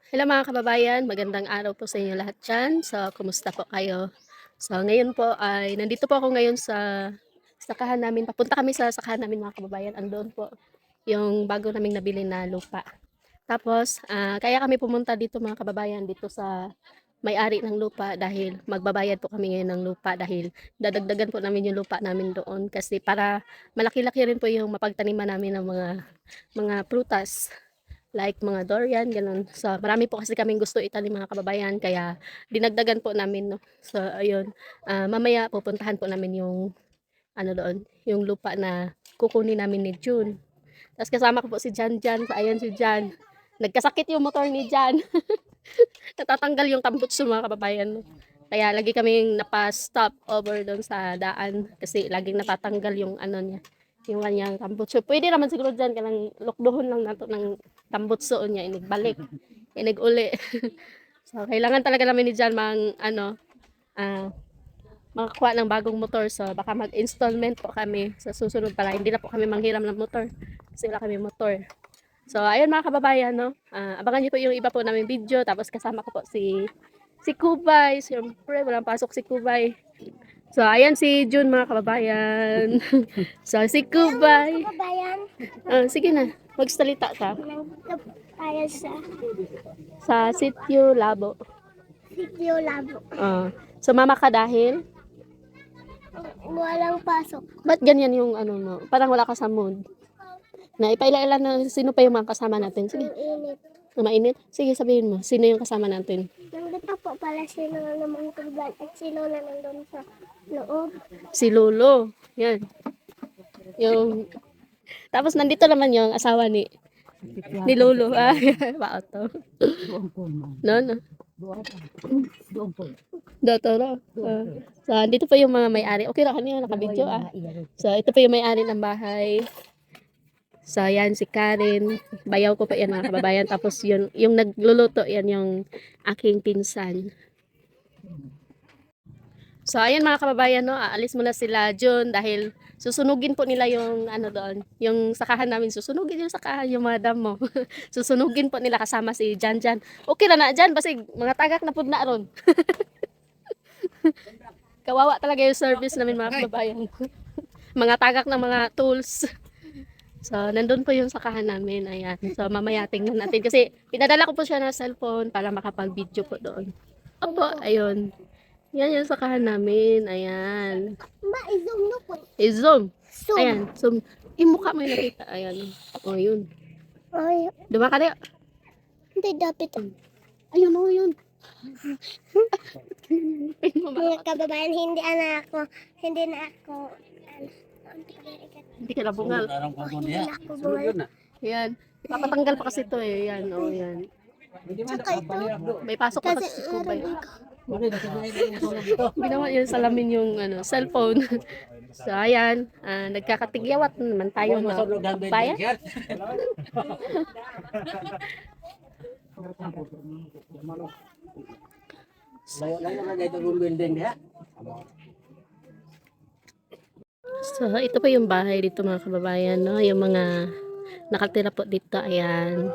Hello mga kababayan, magandang araw po sa inyo lahat dyan. So, kumusta po kayo? So, ngayon po ay nandito po ako ngayon sa sakahan namin. Papunta kami sa sakahan namin mga kababayan. Andoon po yung bago naming nabili na lupa. Tapos, kaya kami pumunta dito mga kababayan, dito sa may-ari ng lupa dahil magbabayad po kami ngayon ng lupa dahil dadagdagan po namin yung lupa namin doon kasi para malaki-laki rin po yung mapagtaniman namin ng mga prutas like mga durian, gano'n. So, marami po kasi kaming gusto itanim mga kababayan, kaya dinagdagan po namin, no. So, ayun, mamaya pupuntahan po namin yung ano doon, yung lupa na kukunin namin ni June. Tapos kasama ko po si Jan Jan. So, ayan si Jan. Nagkasakit yung motor ni Jan. Natatanggal yung tambutso mga kababayan. No? Kaya lagi kaming napa-stop over doon sa daan kasi laging natatanggal yung ano niya, yung kanyang tambutso. Pwede naman siguro dyan, kanang lukduhon lang nato ng tambutso niya, inigbalik, iniguli. So, kailangan talaga namin ni Jan ah, makakuha ng bagong motor. So, baka mag-installment po kami sa susunod para hindi na po kami manghiram ng motor kasi wala kami motor. So, ayun mga kababayan, no? Abangan niyo po yung iba po namin video. Tapos kasama ko po si Kubay. Siyempre, walang pasok si Kubay. So, ayan si June mga kababayan. So, si Kubay. Kababayan, Sige na, magsalita ka. tayo Sa Sitio Labo. Sitio Labo. Sumama ka dahil? Walang pasok. Ba't ganyan yung ano mo? Parang wala ka sa mood. Na ipaila-ila na sino pa yung mga kasama natin. Sige, Ang init. mainit. Sige, sabihin mo. Sino yung kasama natin? Nandito po pala sino na naman tugan at sino na nandun sa loob. Si Lolo. Yan. Yung tapos nandito naman yung asawa ni Lolo. Wow to. No, no. Dotoro. So, dito pa yung mga may-ari. Okay na kanina naka-video So, ito pa yung may-ari ng bahay. So, yan si Karen. Bayaw ko pa yan mga kababayan. Tapos yung nagluluto, yan yung aking pinsan. So, ayan mga kababayan, no, aalis muna sila June dahil susunugin po nila yung ano doon, yung sakahan namin, susunugin yung sakahan, yung madam mo. Susunugin po nila kasama si Jan Jan. Okay na Jan, basig mga tagak na pud na ron. Kawawa talaga yung service namin mga kababayan. Mga tagak ng mga tools. So, nandun po yung sakahan namin. Ayan. So, mamaya tingnan natin. Kasi, pinadala ko po siya ng cellphone para makapag-video po doon. Opo, ayun. Yan yung sakahan namin. Ayan. Ba, i-zoom no po. I-zoom. Zoom. Ayan. Zoom. Yung mukha mo yung nakita. Ayan. O, yun. Ay, Diba ka na? hindi dapat. Ayun o, yun. Mga kababayan, hindi na ako, Hindi ka nabungal. hindi na ako buwal. Ayan. Ipapatanggal pa kasi ito eh. Ayan. O, yan. Tsaka ito, May pasok pa kasi kasi si Kubay. ito. Ginawa yun salamin yung ano, cellphone. So, ayan. Nagkakatigyawat naman tayo na bayan. So, ito pa yung bahay dito mga kababayan, no? Yung mga nakatira po dito, ayan.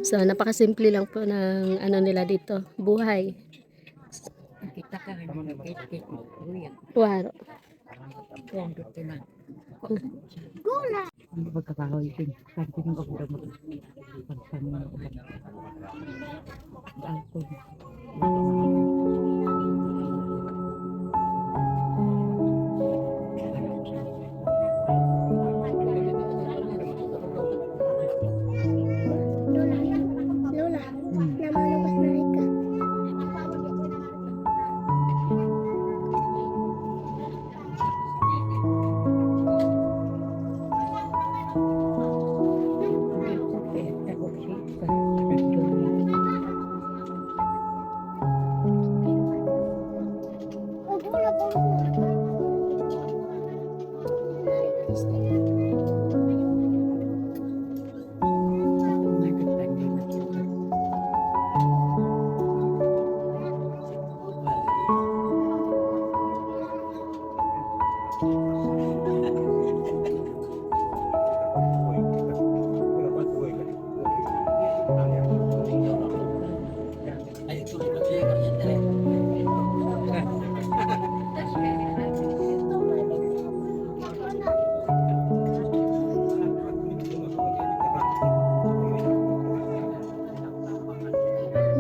So, napakasimple lang po ng ano nila dito, buhay. Kita ka rin mga kit-kit mo. Waro. Gula. Ang pagkakahoy din. Kahit yung pagkura mo. Pagkano. Alcohol. Lola, namalabas na rin ka.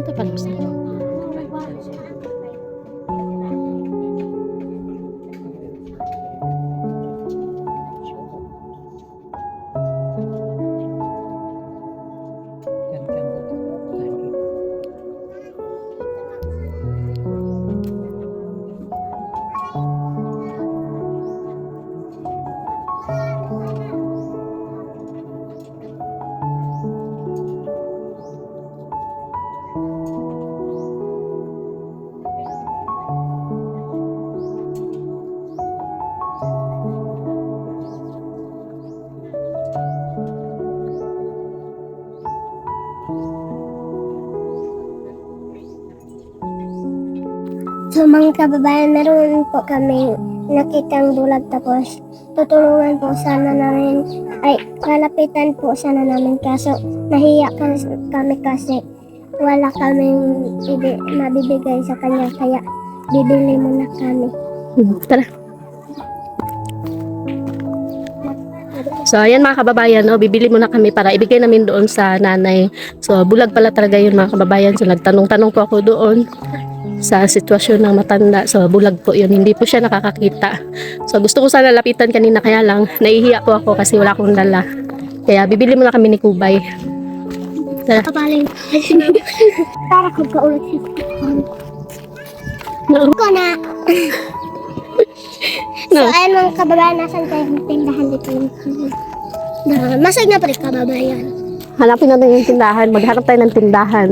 Ito pa gusto ko. So mga kababayan, meron po kami nakitang bulag tapos tutulungan po sana namin, ay kalapitan po sana namin kaso nahiya kami kasi wala kaming mabibigay sa kanya kaya bibili muna kami. Tara. So, ayan mga kababayan, no, bibili muna kami para ibigay namin doon sa nanay. So, bulag pala talaga yun mga kababayan. So, nagtanong-tanong po ako doon sa sitwasyon ng matanda. So, bulag po yun. Hindi po siya nakakakita. So, gusto ko sana lapitan kanina kaya lang, nahihiya po ako kasi wala akong dala. Kaya, bibili muna kami ni Kubay. Tara. Kapaling. Para ko paulit siya. Ko na. No. So ayun mga kababayan, nasan tayo yung tindahan dito na masag na pa rin kababayan. Hanapin natin yung tindahan. Maghanap tayo ng tindahan.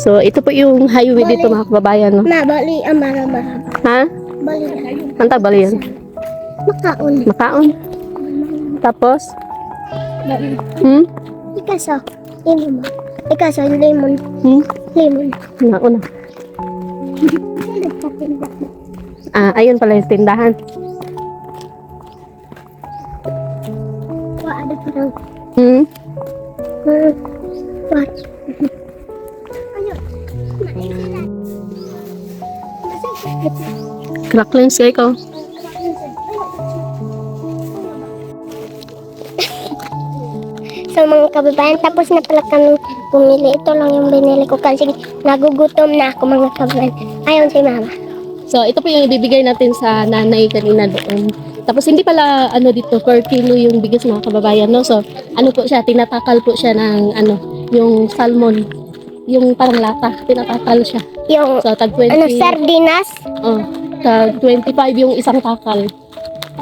So, ito po yung highway dito mga kababayan. No? Bali ang marama. Ha? Bali. Ang tawag yan? Makaon. Makaon. Tapos? Bali. Hmm? Ikaso, lemon. Ikaso, lemon. Hmm? Lemon. Una. Ayun pala yung tindahan. Ada pa lang. Hmm? What? Cracklings kayo ko. So mga kababayan, tapos na pala kami pumili. Ito lang yung binili ko kasi nagugutom na ako mga kababayan. Ayaw si mama. So, ito po yung ibibigay natin sa nanay kanina doon. Tapos, hindi pala, dito, per kilo yung bigas mga kababayan, no? So, po siya, tinatakal po siya ng, yung salmon. Yung parang lata, tinatakal siya. Yung So, tag 20, sardinas. tag 25 yung isang takal.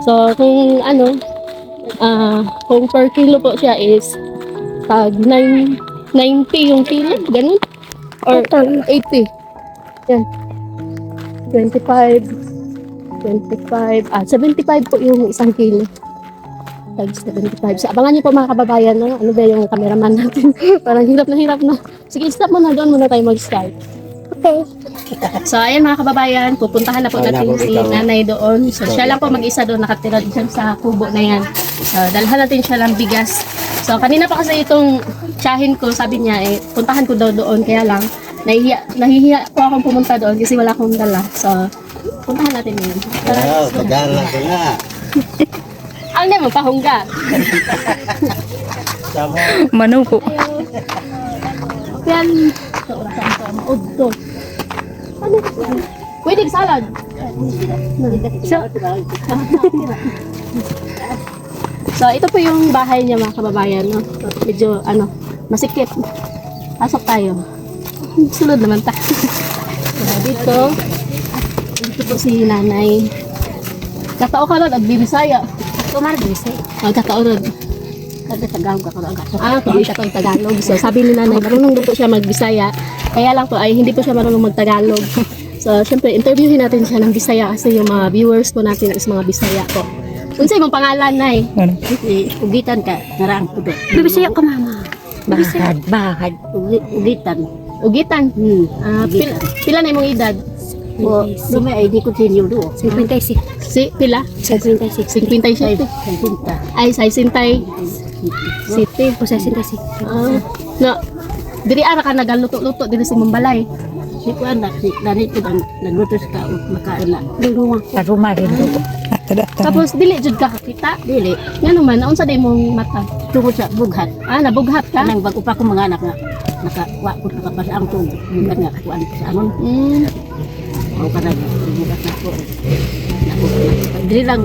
So, kung, kung per kilo po siya is, tag 90 yung kilo, ganun. Or Ito. 80. Yan. 25, 75 po yung isang kilo. Tag 75. So, abangan niyo po mga kababayan, no? Ano ba yung cameraman natin? Parang hirap na. Sige, stop muna doon muna tayo mag-start. Okay. So, ayan mga kababayan, pupuntahan na po natin si nanay doon. So, siya lang po mag-isa doon, nakatira dyan sa kubo na yan. So, dalhan natin siya lang bigas. So, kanina pa kasi itong tiyahin ko, sabi niya, puntahan ko daw doon, kaya lang, nahihiya po akong pumunta doon kasi wala akong dala. So, puntahan natin yun. Wow, pag-aaral ko na. Ang naman, pahungga. Manaw po. Yan. Ito, orasan ko. Maudto. Ano? Pwede salad. So, ito po yung bahay niya mga kababayan. No? So, medyo, masikip. Pasok tayo. Sunod naman ta. So, dito po si nanay. Katao ka ron, agbibisaya. Kumar bisay. Katao ron. Kada Tagalog ako ang gato. Kung siya pang Tagalog. So, sabi ni nanay, marunong din po siya magbisaya. Kaya lang po ay hindi po siya marunong magtagalog. So, syempre, interviewin natin siya ng Bisaya kasi yung mga viewers po natin is mga Bisaya po. Unsay mong pangalan, nay? Ano? Ugitan ka, narang tudo. Bisaya ka, mama. Bahad. Ugitan. Ugitan. Pila na imong edad? Lumay ay di ko senior do. 56. Pila? 56. 57. Ay, 60. City. O 66. No. Diri ara ka nagaluto-luto diri sa Mumbalay. Di ko anak, dali ko nagluto sa kao, makain na. Luluwang. Sa rumah rin po. Tada. Tapos dili jud ka kakita. Dili, Ngano man unsa day mong mata? tungkol sa bughat. Ah, nabughat ka? Kanang bago pa ko mga anak nga, nakawa ko nakapasa ang tubig. Bughat nga, kuan sa anon. Mm. O kanang bughat na ko. Dili lang,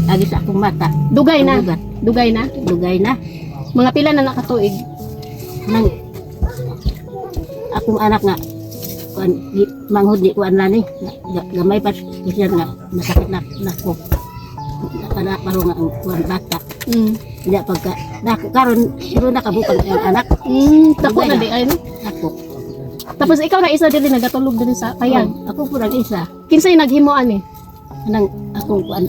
agi sa akong mata. Dugay na. Bughat. Dugay na. Dugay na. Mga pila na nakatuig. Nang akong anak nga, kuan, manghod di kuan lani. Gamay pa siya nga, nasakit na ko. Nakaparo nga ang kuan bata. Mm. Hindi pagka, karon siro nakabukang ang anak. Tako na di ay no. Ako. Tapos ikaw na isa dili nagatulog din sa kayag. Ako po lang isa. Kinsay naghimuan eh? Nang akong kuan.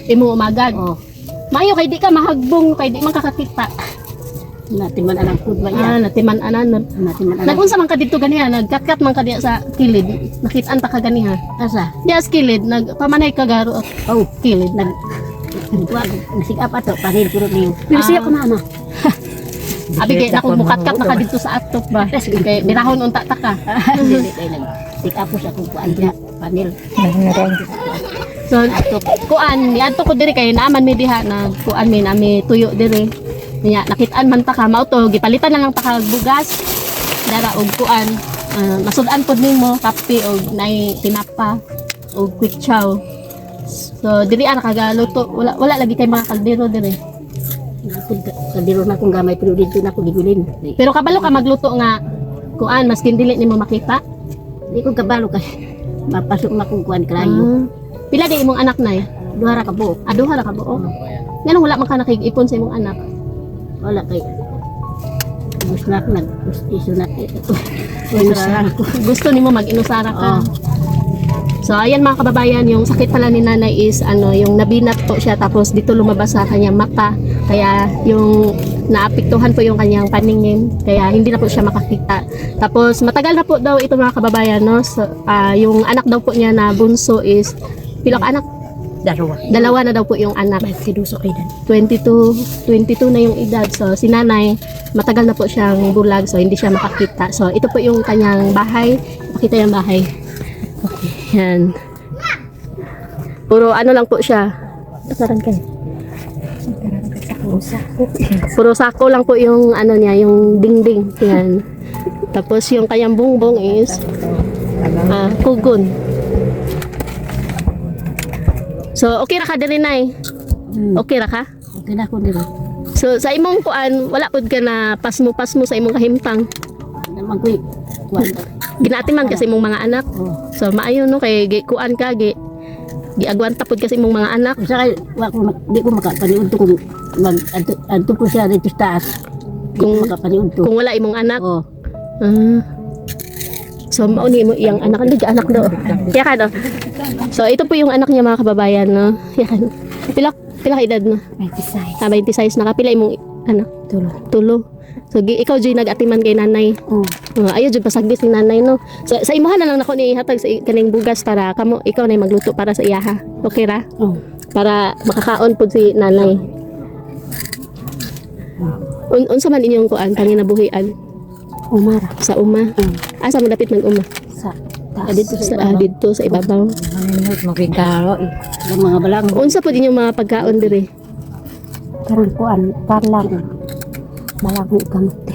Imong umagad. Oh, Maayo kay di ka mahagbong kay di man kakakita. natiman anang food ba Ah, yan? natiman anan. Natiman anang Nagunsa man ka dito ganiha, nagkatkat man ka diya sa kilid. Nakitaan ta ka ganiha. asa. Diya sa kilid, nagpamanay ka garo at Oh, kilid. tuwa nasigap ato panil puro niyo. Pero siya ko na ana. Abi kay nako mukatkat na ka dito sa atok ba. Kay birahon unta ta ka. Dili kay lang. Sigap ko sa akong kuan diya panil. So kuan ni adto ko diri kay naaman mi diha na kuan mi nami tuyo diri. Nya nakitaan man ta ka mao to gipalitan na lang ta ka bugas. Dara og kuan masud-an pod nimo kape og nay tinapa og quick chow. So diri ana kagaluto wala lagi kay mga kaldero diri. Kadiro na akong gamay pero dito na ako gigulin. Pero kabalo ka magluto nga kuan maskin dili nimo makita. Di ko kabalo kay mapasok na akong kuan krayo. Pila di imong anak nay? Duha ra ka buok. Aduha ra ka buo. Nganong wala man ka nakig-ipon sa imong anak? Wala kay gusto na ako nag-iso na ko. Gusto nimo mag-inusara ka. Oh. So ayan mga kababayan, yung sakit pala ni nanay is yung nabinat po siya tapos dito lumabas sa kanyang mata. Kaya yung naapektuhan po yung kanyang paningin. Kaya hindi na po siya makakita. Tapos matagal na po daw ito mga kababayan, no? So, yung anak daw po niya na bunso is pila ka anak? Dalawa na daw po yung anak. 22 na yung edad. So si nanay matagal na po siyang bulag so hindi siya makakita. So ito po yung kanyang bahay. Pakita yung bahay. Yan. Puro ano lang po siya. Tasaran ka. Puro sako lang po yung ano niya, yung dingding. Yan. Tapos yung kanyang bungbong is kugon. So okay ra ka diri nay? Okay ra ka? Okay na ako dito. So sa imong kuan wala pud ka na pasmo sa imong kahimtang. Naman ko kuan. Ginatiman kasi imong mga anak. Oh. So maayo no kay kuan ka giagwanta pud kasi imong mga anak. Sa kay wa ko di ko makapaniud to kung mag adto po siya dito sa taas. Kung- Kung makapaniud to. Kung wala imong anak. Oh. So mao ni mo iyang anak anak do. Kaya ka do. So ito po yung anak niya mga kababayan no. Yan. Pila ka edad no? 26. 26 na ka pila imong anak? Tulo. So ikaw jud nag-atiman kay nanay. Oh. Ayo jud pasagdi si nanay no. So sa imuha na lang nako ni ihatag sa kaning bugas para kamo ikaw na magluto para sa iyaha. Okay ra? Oh. Para makakaon pud si nanay. Unsa man inyong kuan panginabuhian? Umara. Sa uma. Asa mo dapit nag-uma? Sa Dito sa ibabaw. Magkikaro. Ang mga balang Unsa pud inyong mga pagkaon diri? karon kuan parlang malaki kamote.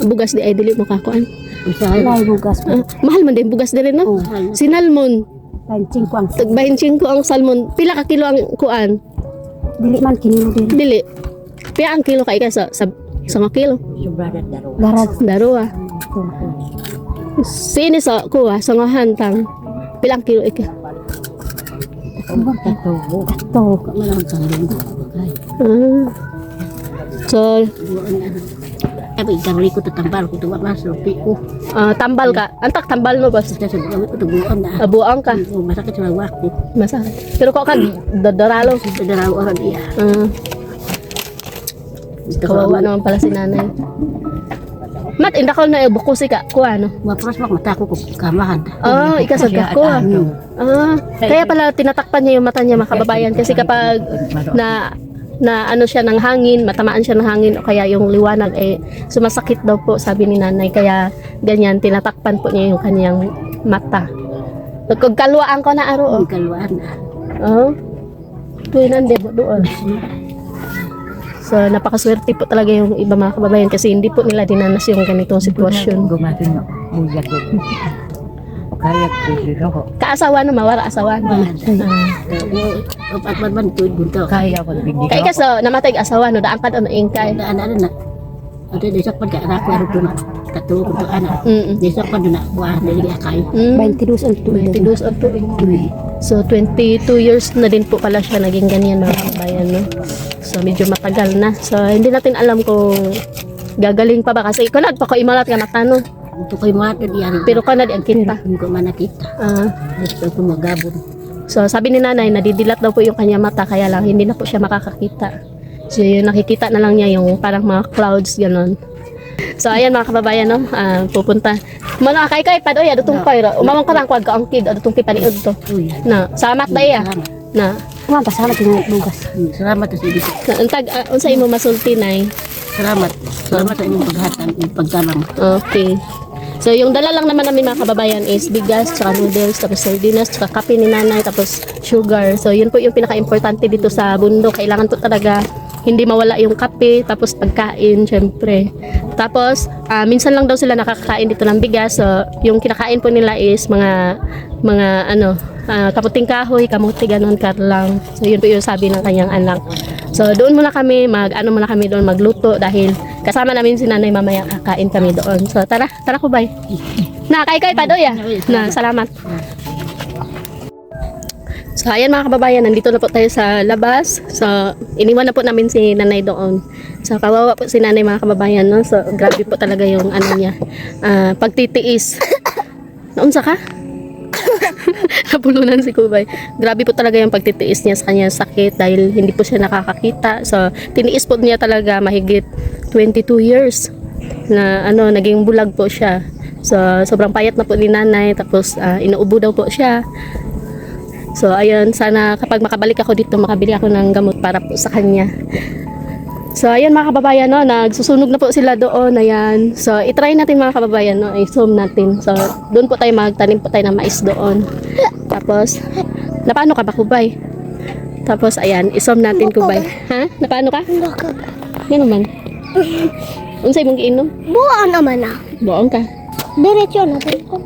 Bugas di ay dili mo kakuan. Usahay lay bugas. Mahal man din bugas diri no? Sinalmon, Kain 5 ang tag 25 ang salmon. Pila ka kilo ang kuan? dili man kinilo din. Dili. Pila ang kilo kay ka sa 5 kilo. Sobrada daro. Daro Sini sa kuha sa ngahantang. Pila ang kilo ika? Kato malang kang So, Tapi gawin ko tatambal ko tuwa mas rupi ko. tambal ka. Antak tambal mo bas. Sa gawin ko tubuan na. Abuang ka. Masakit sa lawak ko. Masakit. Pero ko ka dadaralo. Sa daraw orang iya. Kawawa naman pala si nanay. Mat, indakal na buko si ka. Kuha, no? Mapras mak mata ko kamahan. Ikasag ka. Kuha. Kaya pala tinatakpan niya yung mata niya mga kababayan. Kasi kapag na ano siya ng hangin, matamaan siya ng hangin o kaya yung liwanag sumasakit daw po sabi ni nanay. Kaya ganyan, tinatakpan po niya yung kanyang mata. Nagkagkalwaan ko na aro. Kalwaan. Oh. tuwin ande po doon. So napakaswerte po talaga yung iba mga kababayan kasi hindi po nila dinanas yung ganitong sitwasyon. Gumatin na. Buyag ko. Kaya ko ko. Kaasawa na mawara asawa. Upat man tuwid bunto. Kaya ko bigyan. Kay kaso namatay ang asawa no daan pa ano ingkay. Ano na. Ate desak pa ka anak ko na. Katuo ko to anak. Desak pa na buah dili akay. 22 ang tuig. 22 ang tuig. So 22 years na din po pala siya naging ganyan mga kababayan no. So medyo matagal na. So hindi natin alam kung gagaling pa ba kasi kunad pa ko imalat nga matano. Ito ko'y mga diyan. Pero kunad ang kita. Hindi ko man nakita. Gusto ko magabon. So sabi ni nanay nadidilat daw po yung kanya mata kaya lang hindi na po siya makakakita. So yung nakikita na lang niya yung parang mga clouds ganon. So ayan mga kababayan no, pupunta. Mala kay padoy adutong koy umamang ka lang kwad ka ang kid adutong paniud to. Uy. Na salamat daya. Na Kuman pasalamat yung bugas. Salamat sa ibig. antag unsa imo masulti nay. Salamat. Salamat sa inyong paghatan, pagtalang. Okay. So yung dala lang naman namin mga kababayan is bigas, tsaka noodles, tapos sardinas, tsaka kape ni nanay, tapos sugar. So yun po yung pinaka-importante dito sa bundok. Kailangan po talaga hindi mawala yung kape, tapos pagkain, syempre. Tapos, minsan lang daw sila nakakakain dito ng bigas. So, yung kinakain po nila is mga kaputing kahoy, kamuti, ganun, karlang. So, yun po yung sabi ng kanyang anak. So, doon muna kami, doon magluto dahil kasama namin si nanay mamaya kakain kami doon. So, tara ko bay. Na, kay pa doya. Na, salamat. So, ayan mga kababayan, nandito na po tayo sa labas. So, iniwan na po namin si nanay doon. So, kawawa po si nanay mga kababayan, no? So, grabe po talaga yung ano niya, pagtitiis. Naunsa ka? Napulunan si Kubay. Grabe po talaga yung pagtitiis niya sa kanyang sakit dahil hindi po siya nakakakita. So, tiniis po niya talaga mahigit 22 years na naging bulag po siya. So, sobrang payat na po ni nanay. Tapos, inuubo daw po siya. So, ayun, sana kapag makabalik ako dito, makabili ako ng gamot para po sa kanya. So, ayun mga kababayan, no, nagsusunog na po sila doon, ayan. So, itry natin mga kababayan, no, i-zoom natin. So, doon po tayo magtanim po tayo ng mais doon. Tapos, napaano ka ba, Kubay? Tapos, ayan, i-zoom natin, Kubay. Ha? Napaano ka? Yan naman. Unsay mong giinom? Buo naman na. Buong ka. Diretso na ko.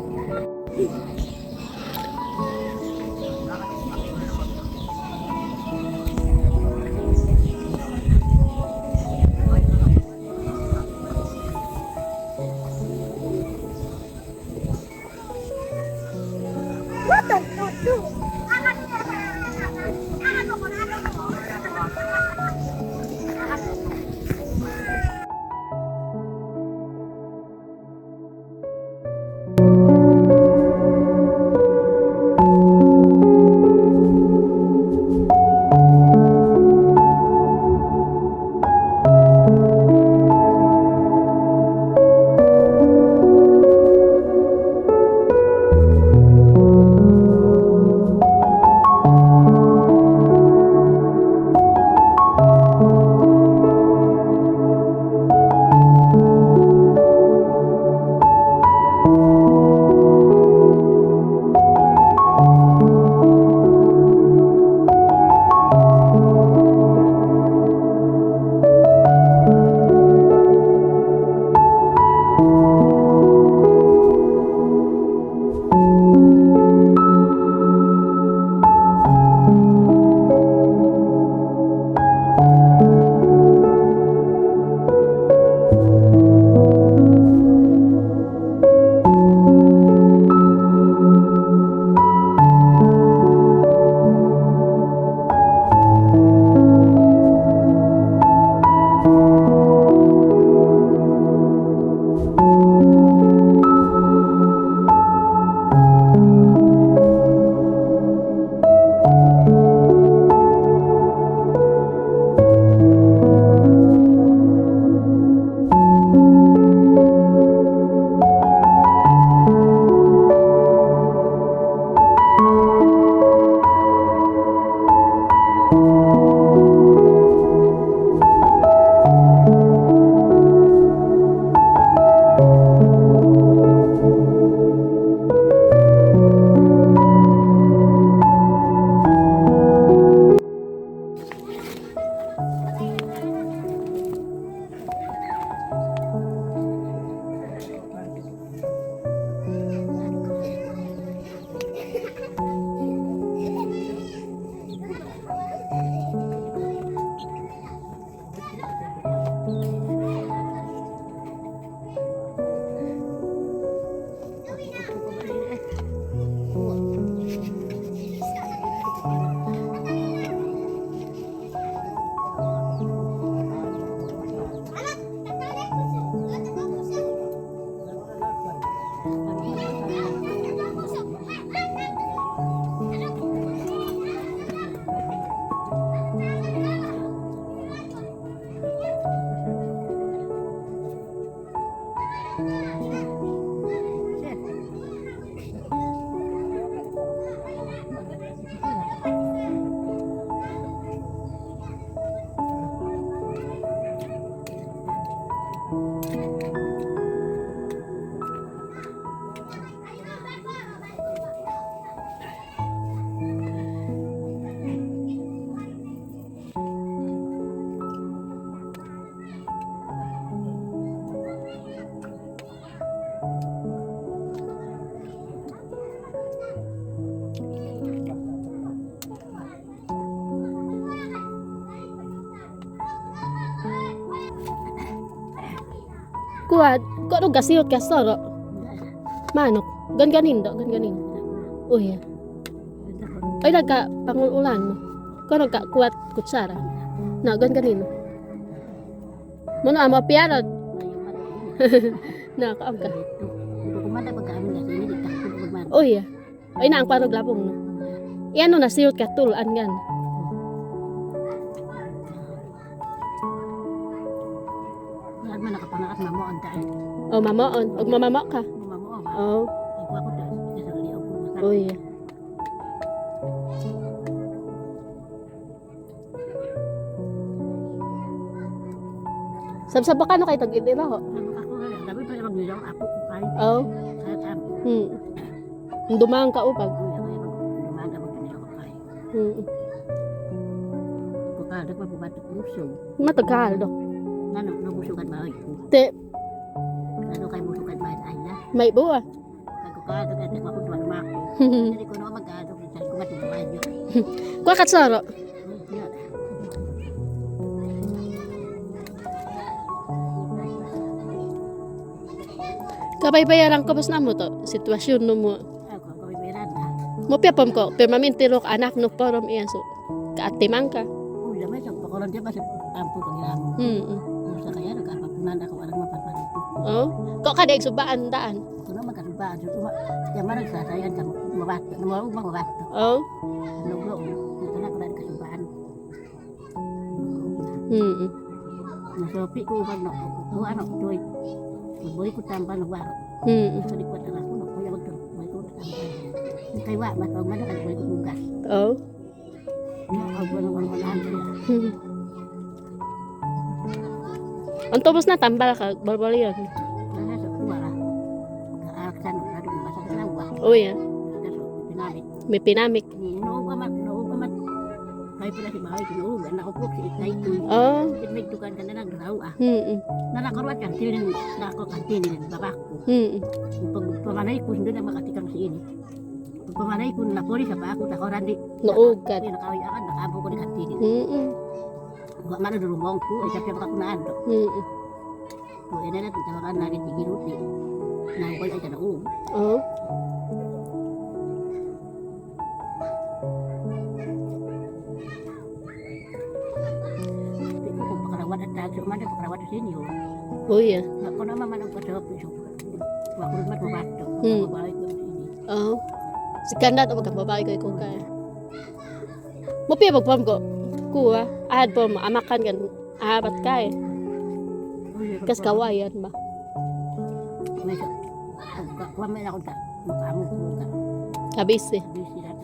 Kuat, kok nung kasiyot ka soro? Manok, gan-ganin do, gan-ganin. Oh iya. Ay nagka pangululan mo. Kung nagka kuat kutsara. Na gan-ganin. Mo na mo piano. Na kaam ka. Kumanda pag kami na sini dito kumanda. Oh iya. Ay na ang parog lapong no. Iyan no nasiyot ka tulan gan. Yan man nakapangakat mamo ang tayo. Oh mamaon, og mamama ka. Mamo ang Oh, ako ako da sa liog ko. oh iya. Sabsab ka no kay tag idila ho. Ako gabi pa lang nilaw ako ko kay. Oh. Kahit am. Dumang ka upag. Dumanda mo nilaw ko kay. Ko ka da pa bubat puso. Matagal do. Nano nabusukan ba ko. Te, Nano kay busukan ba ay na. may buwa. Kay ko ka da ka ko duwa ma ko. Hindi ko no magado sa ko matibay yo. Kuha kat saro. Kabay-bayaran ko bas na mo to. Sitwasyon no mo. Ako ko bibiran na. Mo piyapam ko. Permamintirok anak no porom iyan so. Kaatimang ka. Oh, may sa pakolan dia masih ampo ko nilamo. Sa kaya nagkapapunan ako arang mapaparito. Oh. Kok kadek subaan daan. Kuno magkasubaan so ya marag sasayan ka mabato. Namuo mabato. Oh. Luglo. Ito na ko na kasubaan. Nasopi ko pag no. O ano, joy. Boy ko tampan ng waro. Sa likod ng ako, kuya wag to. Boy ko tampan. Kay wa matawag man ka boy ko bugas. Oh. Ako ng wala sila. Ang tubos na tambal ka. Barbal yan. Kaya sa kuwara. Kaaksan na doon basa sa lawa. Oh yeah. Kaso pinamit. May pinamik. Nooga mat. Kaya pala si bahay kinuugan na ako si itay ko. Oh. May tukan ka na nagraw ah. Hmm. Nakakarwat kan tilin na ako kantin din babak ko. Pag pamanay ko hindi na makatikang si ini. Pag pamanay ko na poli sa pa ako takoran di. Naugat. Hindi nakawiyakan nakabo ko ni kantin. Wa man durumong ko ay kapya ka kunaan do. To ina na tawagan na rin tigiruti. Na ko ay tanong. Oh. Kung pakarawat at tagso man pakarawat sa inyo. Oh yeah. Ako naman man ang kasap so. Wa ko mat mabato. Babae ko sa ini. Oh. Si kandat o babae ko ikaw kaya. Mo piya pagpam ko. Kuha. Ahad po mo. Amakan kan. Ahabat kaya. Kas kawayan ba? May sa. Wa may ako ta. Mukamo ko ta. Habis eh. Bisiran.